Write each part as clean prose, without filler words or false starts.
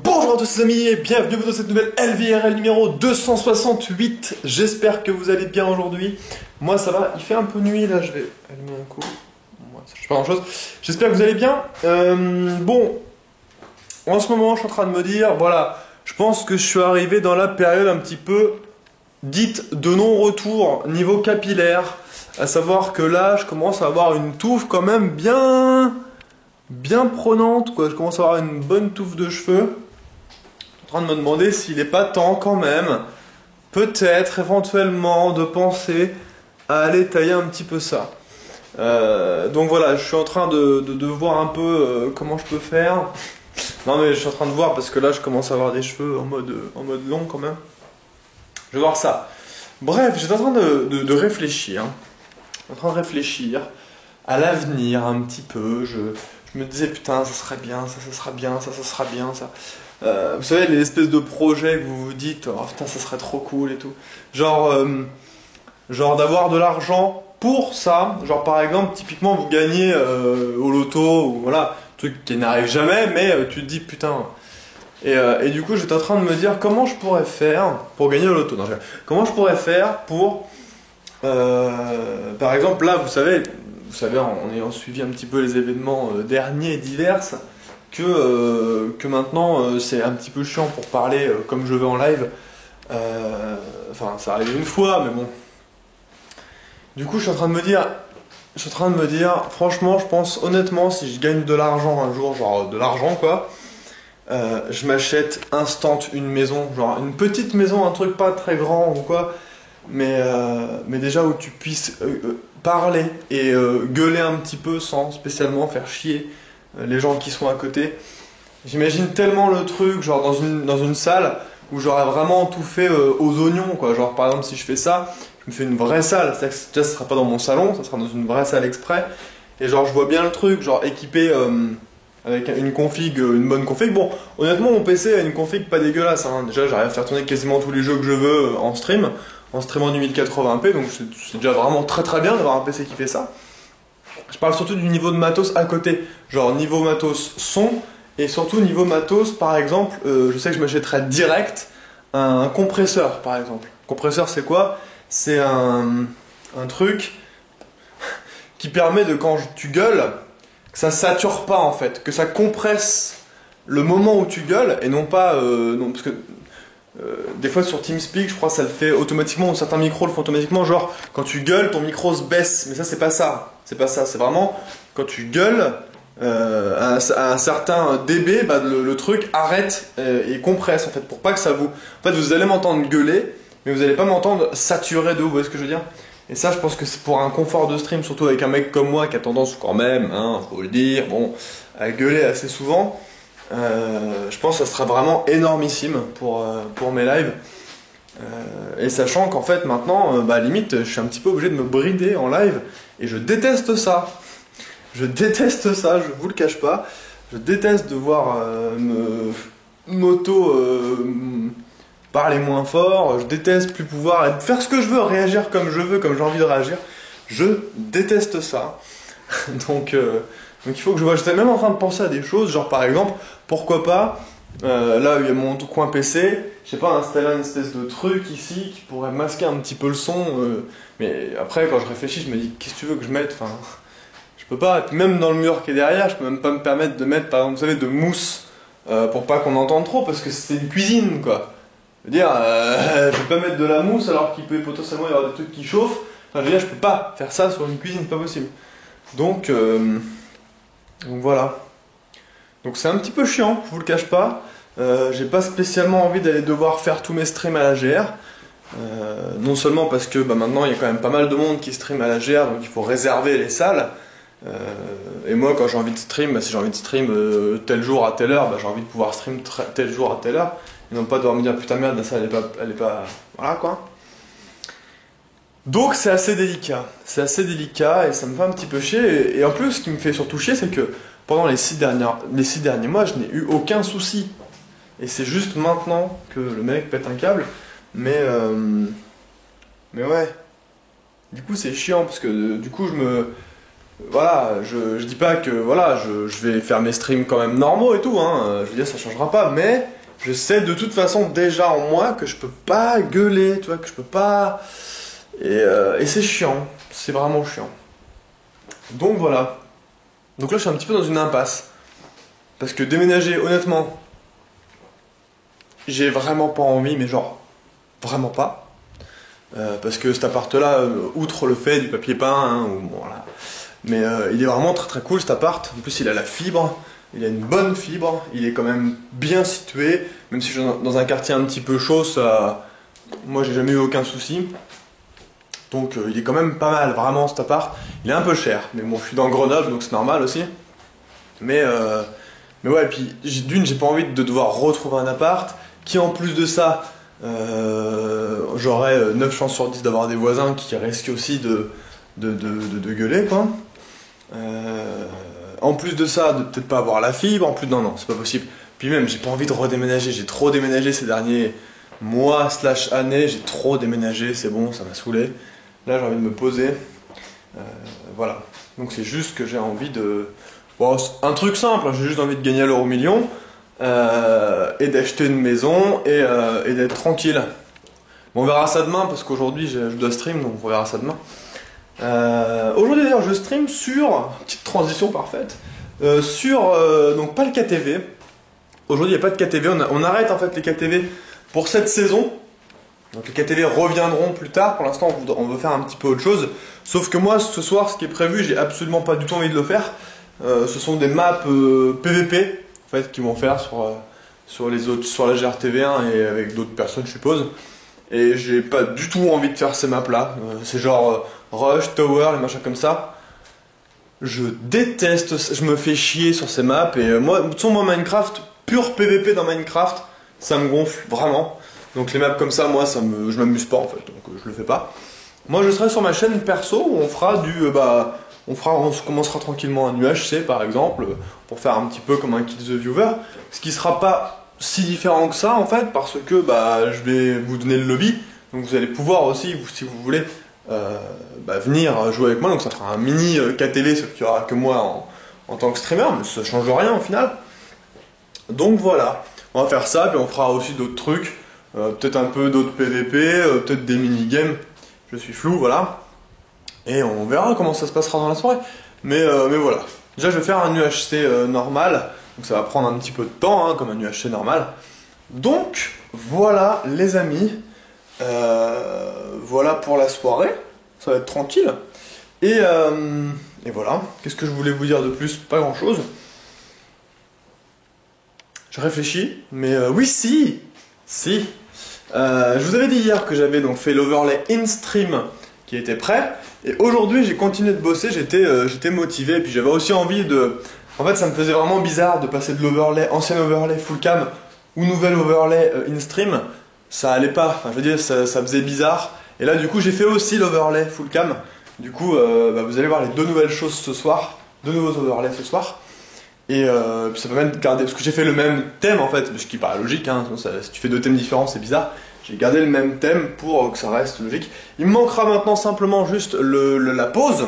Bonjour à tous les amis et bienvenue dans cette nouvelle LVRL numéro 268. J'espère que vous allez bien aujourd'hui. Moi ça va, il fait un peu nuit là, je vais allumer un coup. Moi ça change pas grand chose. J'espère que vous allez bien. Bon, en ce moment je suis en train de me dire, voilà, je pense que je suis arrivé dans la période un petit peu dite de non-retour niveau capillaire. À savoir que là je commence à avoir une touffe quand même bien prenante quoi. Je commence à avoir une bonne touffe de cheveux. En train de me demander s'il n'est pas temps quand même, peut-être éventuellement, de penser à aller tailler un petit peu ça. Donc voilà, je suis en train de voir un peu comment je peux faire. Non mais je suis en train de voir parce que là je commence à avoir des cheveux en mode long quand même. Je vais voir ça. Bref, j'étais en train de réfléchir. En train de réfléchir à l'avenir un petit peu. Je me disais putain ça serait bien, ça sera bien, ça sera bien, ça. Vous savez, les espèces de projets que vous vous dites, oh putain, ça serait trop cool et tout. Genre d'avoir de l'argent pour ça. Genre, par exemple, typiquement, vous gagnez au loto, ou voilà, truc qui n'arrive jamais, mais tu te dis putain. Et du coup, j'étais en train de me dire comment je pourrais faire pour gagner au loto. Non, comment je pourrais faire pour. Par exemple, là, vous savez, en ayant suivi un petit peu les événements derniers et divers. Que maintenant c'est un petit peu chiant pour parler comme je veux en live. Enfin, ça arrive une fois, mais bon. Du coup, je suis en train de me dire, franchement, je pense honnêtement, si je gagne de l'argent un jour, genre de l'argent quoi, je m'achète instant une maison, genre une petite maison, un truc pas très grand ou quoi, mais déjà où tu puisses parler et gueuler un petit peu sans spécialement faire chier les gens qui sont à côté. J'imagine tellement le truc, genre dans une salle où j'aurais vraiment tout fait aux oignons, quoi. Genre par exemple si je fais ça, je me fais une vraie salle, c'est-à-dire que déjà ça sera pas dans mon salon, ça sera dans une vraie salle exprès. Et genre je vois bien le truc, genre équipé avec une config, une bonne config. Bon, honnêtement mon PC a une config pas dégueulasse, hein. Déjà j'arrive à faire tourner quasiment tous les jeux que je veux en stream, en streamant du 1080p, donc c'est déjà vraiment très bien d'avoir un PC qui fait ça. Je parle surtout du niveau de matos à côté, genre niveau matos son, et surtout niveau matos, par exemple, je sais que je m'achèterais direct un compresseur, par exemple. Compresseur, c'est quoi? C'est un truc qui permet de, quand tu gueules, que ça sature pas en fait, que ça compresse le moment où tu gueules, et non pas... non, parce que des fois sur TeamSpeak, je crois que ça le fait automatiquement, ou certains micros le font automatiquement, genre quand tu gueules, ton micro se baisse, mais ça c'est pas ça. C'est pas ça, c'est vraiment quand tu gueules à un certain dB, bah, le truc arrête et compresse en fait, pour pas que ça vous... En fait, vous allez m'entendre gueuler, mais vous allez pas m'entendre saturer de haut, vous voyez ce que je veux dire? Et ça, je pense que c'est pour un confort de stream, surtout avec un mec comme moi qui a tendance quand même, hein, faut le dire, bon, à gueuler assez souvent. Je pense que ça sera vraiment énormissime pour mes lives. Et sachant qu'en fait maintenant, bah limite, je suis un petit peu obligé de me brider en live, et je déteste ça. Je déteste ça, je vous le cache pas. Je déteste devoir parler moins fort. Je déteste plus pouvoir faire ce que je veux, réagir comme je veux, comme j'ai envie de réagir. Je déteste ça. Donc il faut que je vois. J'étais même en train de penser à des choses, genre par exemple, pourquoi pas, là il y a mon coin PC, je sais pas, installer une espèce de truc ici qui pourrait masquer un petit peu le son, mais après quand je réfléchis, je me dis qu'est-ce que tu veux que je mette, enfin, je peux pas, même dans le mur qui est derrière, je peux même pas me permettre de mettre par exemple, vous savez, de mousse pour pas qu'on entende trop, parce que c'est une cuisine quoi. Je veux dire, je vais pas mettre de la mousse alors qu'il peut potentiellement y avoir des trucs qui chauffent, enfin je veux dire, je peux pas faire ça sur une cuisine, c'est pas possible. Donc voilà. Donc c'est un petit peu chiant, je vous le cache pas. J'ai pas spécialement envie d'aller devoir faire tous mes streams à la GR. Non seulement parce que bah, maintenant il y a quand même pas mal de monde qui stream à la GR, donc il faut réserver les salles. Et moi quand j'ai envie de stream, bah, si j'ai envie de stream tel jour à telle heure, bah, j'ai envie de pouvoir stream tel jour à telle heure. Et non pas devoir me dire putain merde, la salle elle est pas... Voilà quoi. Donc c'est assez délicat et ça me fait un petit peu chier. Et en plus, ce qui me fait surtout chier, c'est que pendant les 6 derniers mois, je n'ai eu aucun souci. Et c'est juste maintenant que le mec pète un câble. Mais ouais. Du coup, c'est chiant parce que du coup, voilà, je dis pas que voilà, je vais faire mes streams quand même normaux et tout, hein, je veux dire ça changera pas, mais je sais de toute façon déjà en moi que je peux pas gueuler, tu vois, que je peux pas... Et c'est chiant, c'est vraiment chiant. Donc voilà. Donc là je suis un petit peu dans une impasse. Parce que déménager, honnêtement, j'ai vraiment pas envie, mais genre, vraiment pas. Parce que cet appart-là, outre le fait du papier peint, hein, bon, voilà. Mais il est vraiment très très cool cet appart. En plus il a la fibre, il a une bonne fibre, il est quand même bien situé. Même si je suis dans un quartier un petit peu chaud, ça... moi j'ai jamais eu aucun souci. Donc il est quand même pas mal, vraiment cet appart. Il est un peu cher, mais bon je suis dans Grenoble donc c'est normal aussi. Mais ouais, puis d'une j'ai pas envie de devoir retrouver un appart, qui en plus de ça, j'aurais 9 chances sur 10 d'avoir des voisins qui risquent aussi de gueuler quoi. En plus de ça, de peut-être pas avoir la fibre, en plus non, c'est pas possible. Puis même j'ai pas envie de redéménager, j'ai trop déménagé ces derniers mois / années, j'ai trop déménagé, c'est bon, ça m'a saoulé. Là j'ai envie de me poser. Voilà. Donc c'est juste que j'ai envie de... Bon, un truc simple, hein, j'ai juste envie de gagner à l'euro million et d'acheter une maison et d'être tranquille. Bon, on verra ça demain parce qu'aujourd'hui je dois stream, donc on verra ça demain. Aujourd'hui d'ailleurs je stream sur, petite transition parfaite, donc pas le KTV. Aujourd'hui il n'y a pas de KTV, on arrête en fait les KTV pour cette saison. Donc les KTV reviendront plus tard, pour l'instant on veut faire un petit peu autre chose. Sauf que moi ce soir ce qui est prévu, j'ai absolument pas du tout envie de le faire. Ce sont des maps PVP en fait, qui vont faire sur les autres, sur la GRTV1 et avec d'autres personnes je suppose. Et j'ai pas du tout envie de faire ces maps là. C'est genre Rush, Tower, les machins comme ça. Je déteste, je me fais chier sur ces maps. Et moi Minecraft, pur PVP dans Minecraft, ça me gonfle vraiment. Donc les maps comme ça, moi je m'amuse pas en fait, donc je le fais pas. Moi je serai sur ma chaîne perso où on fera on commencera tranquillement un UHC par exemple, pour faire un petit peu comme un Kill the Viewer. Ce qui sera pas si différent que ça en fait, parce que je vais vous donner le lobby, donc vous allez pouvoir aussi, si vous voulez, venir jouer avec moi. Donc ça sera un mini KTV, sauf qu'il n'y aura que moi en tant que streamer, mais ça change rien au final. Donc voilà, on va faire ça, puis on fera aussi d'autres trucs, peut-être un peu d'autres PVP, peut-être des mini-games, je suis flou, voilà. Et on verra comment ça se passera dans la soirée. Mais voilà, déjà je vais faire un UHC normal, donc ça va prendre un petit peu de temps, hein, comme un UHC normal. Donc voilà les amis, voilà pour la soirée, ça va être tranquille. Et voilà, qu'est-ce que je voulais vous dire de plus? Pas grand chose. Je réfléchis, mais oui, si. Je vous avais dit hier que j'avais donc fait l'overlay in-stream qui était prêt, et aujourd'hui j'ai continué de bosser, j'étais motivé, et puis j'avais aussi envie de... En fait ça me faisait vraiment bizarre de passer de l'overlay, ancien overlay full cam, ou nouvel overlay in-stream, ça allait pas, enfin, je veux dire ça faisait bizarre, et là du coup j'ai fait aussi l'overlay full cam, du coup vous allez voir les deux nouvelles choses ce soir, deux nouveaux overlays ce soir. Et puis ça permet de garder, parce que j'ai fait le même thème en fait, ce qui paraît logique, hein, si tu fais deux thèmes différents c'est bizarre. J'ai gardé le même thème pour que ça reste logique. Il me manquera maintenant simplement juste la pause,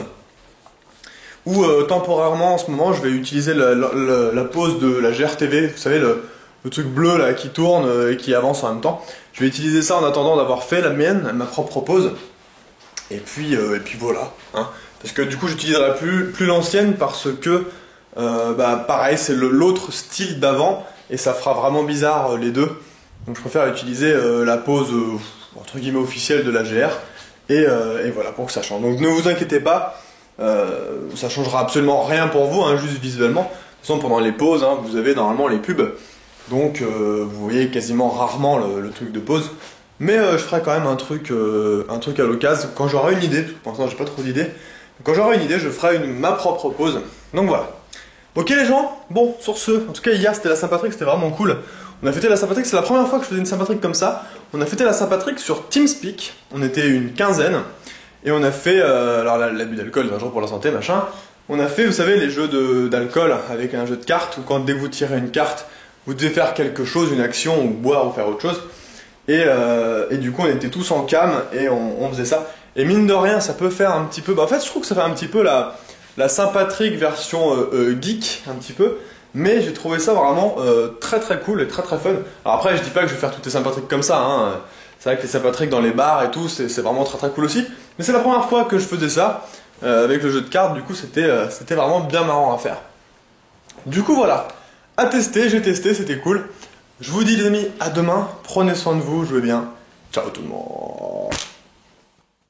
où temporairement en ce moment je vais utiliser la pause de la GRTV, vous savez le truc bleu là qui tourne et qui avance en même temps. Je vais utiliser ça en attendant d'avoir fait la mienne, ma propre pause. Et puis voilà, hein. Parce que du coup j'utiliserai plus l'ancienne parce que pareil c'est l'autre style d'avant et ça fera vraiment bizarre les deux, donc je préfère utiliser la pause entre guillemets officielle de la GR et voilà pour que ça change. Donc ne vous inquiétez pas, ça changera absolument rien pour vous, hein, juste visuellement. De toute façon pendant les pauses hein, vous avez normalement les pubs, donc vous voyez quasiment rarement le truc de pause, mais je ferai quand même un truc à l'occasion quand j'aurai une idée, parce que pour l'instant j'ai pas trop d'idées. Quand j'aurai une idée je ferai ma propre pause, donc voilà. Ok les gens, bon sur ce, en tout cas hier c'était la Saint-Patrick, c'était vraiment cool. On a fêté la Saint-Patrick, c'est la première fois que je faisais une Saint-Patrick comme ça. On a fêté la Saint-Patrick sur TeamSpeak, on était une quinzaine. Et on a fait, alors l'abus d'alcool est dangereux pour la santé, machin. On a fait, vous savez, les jeux d'alcool avec un jeu de cartes, où dès que vous tirez une carte, vous devez faire quelque chose, une action, ou boire, ou faire autre chose. Et du coup on était tous en cam, et on faisait ça. Et mine de rien, ça peut faire un petit peu, en fait je trouve que ça fait un petit peu la Saint-Patrick version geek un petit peu, mais j'ai trouvé ça vraiment très très cool et très très fun. Alors après je dis pas que je vais faire toutes les Saint-Patrick comme ça, hein. C'est vrai que les Saint-Patrick dans les bars et tout c'est vraiment très très cool aussi, mais c'est la première fois que je faisais ça avec le jeu de cartes, du coup c'était vraiment bien marrant à faire. Du coup voilà, à tester, j'ai testé, c'était cool. Je vous dis les amis, à demain, prenez soin de vous, jouez bien, ciao tout le monde.